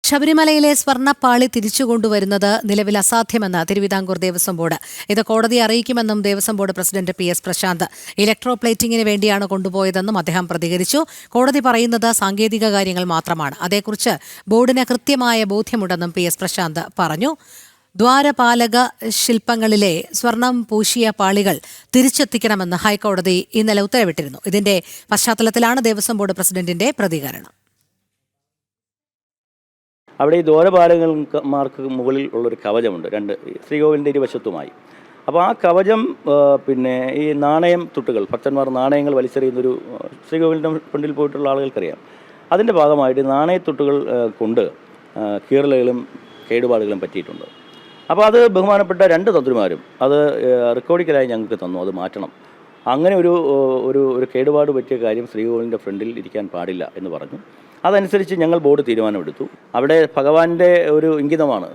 ശബരിമലയിലെ സ്വർണ്ണപ്പാളി തിരിച്ചുകൊണ്ടുവരുന്നത് നിലവിൽ അസാധ്യമെന്ന് തിരുവിതാംകൂർ ദേവസ്വം ബോർഡ്. ഇത് കോടതിയെ അറിയിക്കുമെന്നും Devaswom board president PS Prashanth. ഇലക്ട്രോപ്ലേറ്റിംഗിന് വേണ്ടിയാണ് കൊണ്ടുപോയതെന്നും അദ്ദേഹം പ്രതികരിച്ചു. കോടതി പറയുന്നത് സാങ്കേതിക കാര്യങ്ങൾ മാത്രമാണ്. അതേക്കുറിച്ച് ബോർഡിന് കൃത്യമായ ബോധ്യമുണ്ടെന്നും PS പ്രശാന്ത് പറഞ്ഞു. ദ്വാരപാലക ശില്പങ്ങളിലെ സ്വർണം പൂശിയ പാളികൾ തിരിച്ചെത്തിക്കണമെന്ന് ഹൈക്കോടതി ഇന്നലെ ഉത്തരവിട്ടിരുന്നു. ഇതിന്റെ പശ്ചാത്തലത്തിലാണ് ദേവസ്വം ബോർഡ് പ്രസിഡന്റിന്റെ പ്രതികരണം. അവിടെ ഈ ദ്വാരപാലകന്മാർക്ക് മുകളിൽ ഉള്ളൊരു കവചമുണ്ട്, രണ്ട് ശ്രീകോവിലിൻ്റെ ഇരുവശത്തുമായി. അപ്പോൾ ആ കവചം ഈ നാണയം തുട്ടുകൾ, ഭക്തന്മാർ നാണയങ്ങൾ വലിച്ചെറിയുന്നൊരു ശ്രീകോവിലിൻ്റെ ഫ്രണ്ടിൽ പോയിട്ടുള്ള ആളുകൾക്കറിയാം. അതിൻ്റെ ഭാഗമായിട്ട് നാണയത്തുട്ടുകൾ കൊണ്ട് കീറലുകളും കേടുപാടുകളും പറ്റിയിട്ടുണ്ട്. അപ്പോൾ അത് ബഹുമാനപ്പെട്ട രണ്ട് തന്ത്രിമാരും അത് റെക്കോർഡിക്കലായി ഞങ്ങൾക്ക് തന്നു, അത് മാറ്റണം. അങ്ങനെ ഒരു കേടുപാട് പറ്റിയ കാര്യം ശ്രീകോവിലിൻ്റെ ഫ്രണ്ടിൽ ഇരിക്കാൻ പാടില്ല എന്ന് പറഞ്ഞു. അതനുസരിച്ച് ഞങ്ങൾ ബോർഡ് തീരുമാനമെടുത്തു. അവിടെ ഭഗവാന്റെ ഒരു ഇംഗിതമാണ്.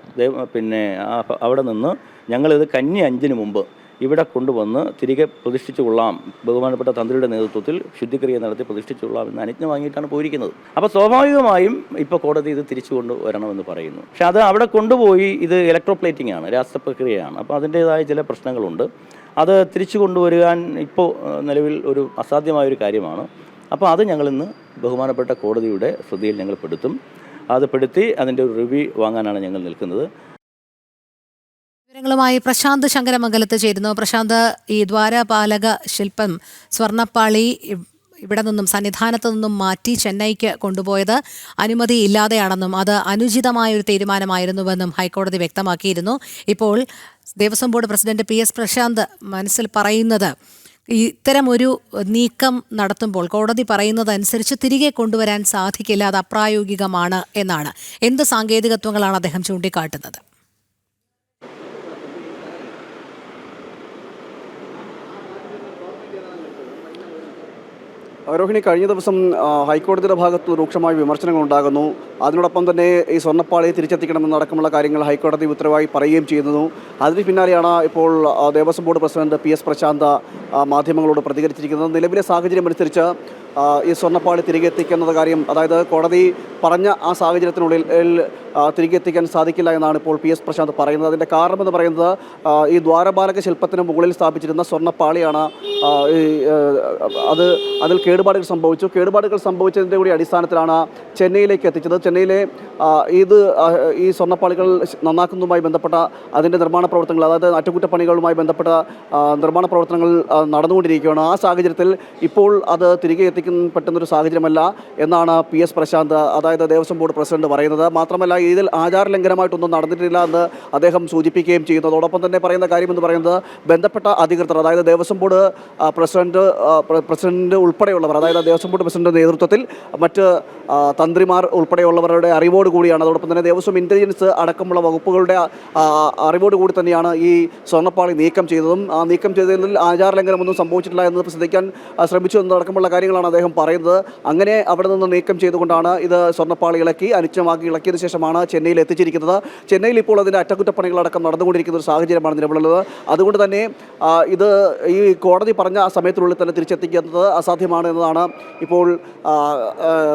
അവിടെ നിന്ന് ഞങ്ങളിത് കന്നി 5-ന് മുമ്പ് ഇവിടെ കൊണ്ടുവന്ന് തിരികെ പ്രതിഷ്ഠിച്ചു കൊള്ളാം, ബഹുമാനപ്പെട്ട തന്ത്രിയുടെ നേതൃത്വത്തിൽ ശുദ്ധിക്രിയ നടത്തി പ്രതിഷ്ഠിച്ചു കൊള്ളാം എന്ന് അനുജ്ഞ വാങ്ങിയിട്ടാണ് പോയിരിക്കുന്നത്. അപ്പോൾ സ്വാഭാവികമായും ഇപ്പോൾ കോടതി ഇത് തിരിച്ചു കൊണ്ടുവരണമെന്ന് പറയുന്നു. പക്ഷെ അത് അവിടെ കൊണ്ടുപോയി ഇത് ഇലക്ട്രോപ്ലേറ്റിംഗ് ആണ്, രാസപ്രക്രിയയാണ്. അപ്പോൾ അതിൻ്റേതായ ചില പ്രശ്നങ്ങളുണ്ട്. അത് തിരിച്ചു കൊണ്ടുവരാൻ ഇപ്പോൾ നിലവിൽ ഒരു അസാധ്യമായൊരു കാര്യമാണ്. അപ്പോൾ അത് ഞങ്ങളിന്ന് ബഹുമാനപ്പെട്ട കോടതിയുടെ ശ്രദ്ധയിൽ ഞങ്ങൾ പെടുത്തും. അത് പെടുത്തി അതിൻ്റെ ഒരു റിവ്യൂ വാങ്ങാനാണ് ഞങ്ങൾ നിൽക്കുന്നത്. വിവരങ്ങളുമായി പ്രശാന്ത് ശങ്കരമംഗലത്ത് ചേരുന്നു. പ്രശാന്ത്, ഈ ദ്വാരപാലക ശില്പം സ്വർണ്ണപ്പാളി ഇവിടെ നിന്നും സന്നിധാനത്ത് നിന്നും മാറ്റി ചെന്നൈക്ക് കൊണ്ടുപോയത് അനുമതി ഇല്ലാതെയാണെന്നും അത് അനുചിതമായൊരു തീരുമാനമായിരുന്നുവെന്നും ഹൈക്കോടതി വ്യക്തമാക്കിയിരുന്നു. ഇപ്പോൾ Devaswom board president PS Prashanth മനസ്സിൽ പറയുന്നത് ഇത്തരമൊരു നീക്കം നടത്തുമ്പോൾ കോടതി പറയുന്നതനുസരിച്ച് തിരികെ കൊണ്ടുവരാൻ സാധിക്കില്ല, അത് അപ്രായോഗികമാണ് എന്നാണ്. എന്ത് സാങ്കേതികത്വങ്ങളാണ് അദ്ദേഹം ചൂണ്ടിക്കാട്ടുന്നത്? രോഹിണി, കഴിഞ്ഞ ദിവസം ഹൈക്കോടതിയുടെ ഭാഗത്ത് രൂക്ഷമായ വിമർശനങ്ങൾ ഉണ്ടാകുന്നു. അതിനോടൊപ്പം തന്നെ ഈ സ്വർണ്ണപ്പാളി തിരിച്ചെത്തിക്കണമെന്നടക്കമുള്ള കാര്യങ്ങൾ ഹൈക്കോടതി ഉത്തരവായി പറയുകയും ചെയ്യുന്നു. അതിന് പിന്നാലെയാണ് ഇപ്പോൾ Devaswom board president PS Prashanth മാധ്യമങ്ങളോട് പ്രതികരിച്ചിരിക്കുന്നത്. നിലവിലെ സാഹചര്യം അനുസരിച്ച് ഈ സ്വർണ്ണപ്പാളി തിരികെ എത്തിക്കുന്ന കാര്യം, അതായത് കോടതി പറഞ്ഞ ആ സാഹചര്യത്തിനുള്ളിൽ തിരികെ എത്തിക്കാൻ സാധിക്കില്ല എന്നാണ് ഇപ്പോൾ PS പ്രശാന്ത് പറയുന്നത്. അതിൻ്റെ കാരണമെന്ന് പറയുന്നത് ഈ ദ്വാരപാലക ശില്പത്തിന് മുകളിൽ സ്ഥാപിച്ചിരുന്ന സ്വർണ്ണപ്പാളിയാണ്. അതിൽ കേടുപാടുകൾ സംഭവിച്ചു. കേടുപാടുകൾ സംഭവിച്ചതിൻ്റെ കൂടി അടിസ്ഥാനത്തിലാണ് ചെന്നൈയിലേക്ക് എത്തിച്ചത്. ചെന്നൈയിലെ ഈ സ്വർണ്ണപ്പാളികൾ നന്നാക്കുന്നതുമായി ബന്ധപ്പെട്ട അതിൻ്റെ നിർമ്മാണ പ്രവർത്തനങ്ങൾ, അതായത് അറ്റകുറ്റപ്പണികളുമായി ബന്ധപ്പെട്ട നിർമ്മാണ പ്രവർത്തനങ്ങൾ നടന്നുകൊണ്ടിരിക്കുകയാണ്. ആ സാഹചര്യത്തിൽ ഇപ്പോൾ അത് തിരികെ എത്തിക്കാൻ പറ്റുന്നൊരു സാഹചര്യമല്ല എന്നാണ് PS പ്രശാന്ത്, അതായത് ദേവസ്വം ബോർഡ് പ്രസിഡന്റ് പറയുന്നത്. മാത്രമല്ല, ഇതിൽ ആചാരലംഘനമായിട്ടൊന്നും നടന്നിട്ടില്ല എന്ന് അദ്ദേഹം സൂചിപ്പിക്കുകയും ചെയ്യുന്നു. അതോടൊപ്പം തന്നെ പറയുന്ന കാര്യമെന്ന് പറയുന്നത് ബന്ധപ്പെട്ട അധികൃതർ, അതായത് ദേവസ്വം ബോർഡ് പ്രസിഡന്റ് ഉൾപ്പെടെയുള്ളവർ, അതായത് ദേവസ്വം ബോർഡ് പ്രസിഡന്റ് നേതൃത്വത്തിൽ മറ്റ് തന്ത്രിമാർ ഉൾപ്പെടെയുള്ളവരുടെ അറിവോട് കൂടിയാണ്, അതോടൊപ്പം തന്നെ ദേവസ്വം ഇൻ്റലിജൻസ് അടക്കമുള്ള വകുപ്പുകളുടെ അറിവോട് കൂടി തന്നെയാണ് ഈ സ്വർണ്ണപ്പാളി നീക്കം ചെയ്തതും. ആ നീക്കം ചെയ്തതിൽ ആചാരലംഘനമൊന്നും സംഭവിച്ചിട്ടില്ല എന്ന് ശ്രദ്ധിക്കാൻ ശ്രമിച്ചു എന്നതടക്കമുള്ള കാര്യങ്ങളാണ് അദ്ദേഹം പറയുന്നത്. അങ്ങനെ അവിടെ നിന്ന് നീക്കം ചെയ്തുകൊണ്ടാണ് ഇത് സ്വർണ്ണപ്പാളി ഇളക്കി അനിശ്ചയമാക്കി ഇളക്കിയതിനു ശേഷമാണ് ചെന്നൈയിൽ എത്തിച്ചിരിക്കുന്നത്. ചെന്നൈയിൽ ഇപ്പോൾ അതിൻ്റെ അറ്റകുറ്റപ്പണികളടക്കം നടന്നുകൊണ്ടിരിക്കുന്ന ഒരു സാഹചര്യമാണ് നിലവിലുള്ളത്. അതുകൊണ്ട് തന്നെ ഇത് ഈ കോടതി പറഞ്ഞ ആ സമയത്തിനുള്ളിൽ തന്നെ തിരിച്ചെത്തിക്കുന്നത് അസാധ്യമാണ് എന്നതാണ് ഇപ്പോൾ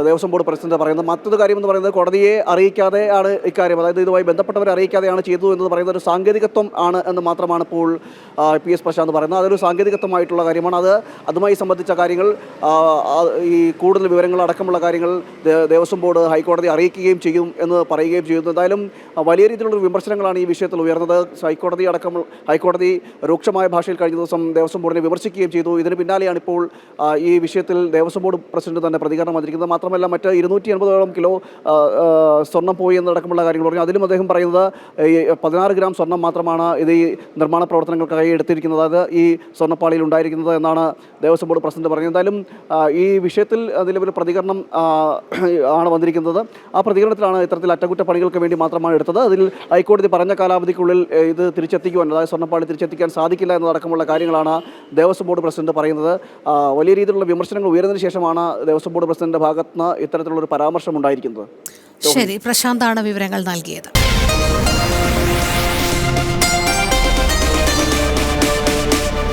ദേവസ്വം ബോർഡ് പ്രസിഡന്റ് പറയുന്നത്. മറ്റൊരു കാര്യം എന്ന് പറയുന്നത് കോടതിയെ അറിയിക്കാതെയാണ് ഇക്കാര്യം, അതായത് ഇതുമായി ബന്ധപ്പെട്ടവരെ അറിയിക്കാതെയാണ് ചെയ്തതു എന്ന് പറയുന്ന ഒരു സാങ്കേതികത്വം ആണ് എന്ന് മാത്രമാണ് ഇപ്പോൾ PS പ്രശാന്ത് പറയുന്നത്. അതൊരു സാങ്കേതികത്വമായിട്ടുള്ള കാര്യമാണ്. അതുമായി സംബന്ധിച്ച കാര്യങ്ങൾ, ഈ കൂടുതൽ വിവരങ്ങൾ അടക്കമുള്ള കാര്യങ്ങൾ ദേവസ്വം ബോർഡ് ഹൈക്കോടതി അറിയിക്കുകയും ചെയ്യും എന്ന് പറയുകയും ചെയ്യുന്നു. എന്തായാലും വലിയ രീതിയിലുള്ള വിമർശനങ്ങളാണ് ഈ വിഷയത്തിൽ ഉയർന്നത്. ഹൈക്കോടതി രൂക്ഷമായ ഭാഷയിൽ കഴിഞ്ഞ ദിവസം ദേവസ്വം ബോർഡിനെ വിമർശിക്കുകയും ചെയ്തു. ഇതിന് പിന്നാലെയാണ് ഇപ്പോൾ ഈ വിഷയത്തിൽ ദേവസ്വം ബോർഡ് പ്രസിഡന്റ് തന്നെ പ്രതികരണം വന്നിരിക്കുന്നത്. മാത്രമല്ല, മറ്റ് 280 കിലോ സ്വർണ്ണം പോയി എന്നടക്കമുള്ള കാര്യങ്ങൾ പറഞ്ഞു. അതിലും അദ്ദേഹം പറയുന്നത് 16 ഗ്രാം സ്വർണ്ണം മാത്രമാണ് ഇത് ഈ നിർമ്മാണ പ്രവർത്തനങ്ങൾക്കായി എടുത്തിരിക്കുന്നത്, അത് ഈ സ്വർണ്ണപ്പാളിയിൽ ഉണ്ടായിരിക്കുന്നത് എന്നാണ് ദേവസ്വം ബോർഡ് പ്രസിഡന്റ് പറഞ്ഞത്. എന്തായാലും ഈ വിഷയത്തിൽ നിലവിൽ പ്രതികരണം ആണ് വന്നിരിക്കുന്നത്. ആ പ്രതികരണത്തിലാണ് ഇത്തരത്തിൽ അറ്റകുറ്റപ്പണികൾക്ക് വേണ്ടി മാത്രമാണ് എടുത്തത്. അതിൽ ഹൈക്കോടതി പറഞ്ഞ കാലാവധിക്കുള്ളിൽ ഇത് തിരിച്ചെത്തിക്കുവാൻ, അതായത് സ്വർണ്ണപ്പാളി തിരിച്ചെത്തിക്കാൻ സാധിക്കില്ല എന്നതടക്കമുള്ള കാര്യങ്ങളാണ് ദേവസ്വം ബോർഡ് പ്രസിഡന്റ് പറയുന്നത്. വലിയ രീതിയിലുള്ള വിമർശനങ്ങൾ ഉയർന്നതിന് ശേഷമാണ് ദേവസ്വം ബോർഡ് പ്രസിഡന്റിന്റെ ഭാഗത്ത് നിന്ന് ഇത്തരത്തിലുള്ളൊരു പരാമർശം ഉണ്ടായിരിക്കുന്നത്. ശരി, പ്രശാന്താണ് വിവരങ്ങൾ നൽകിയത്.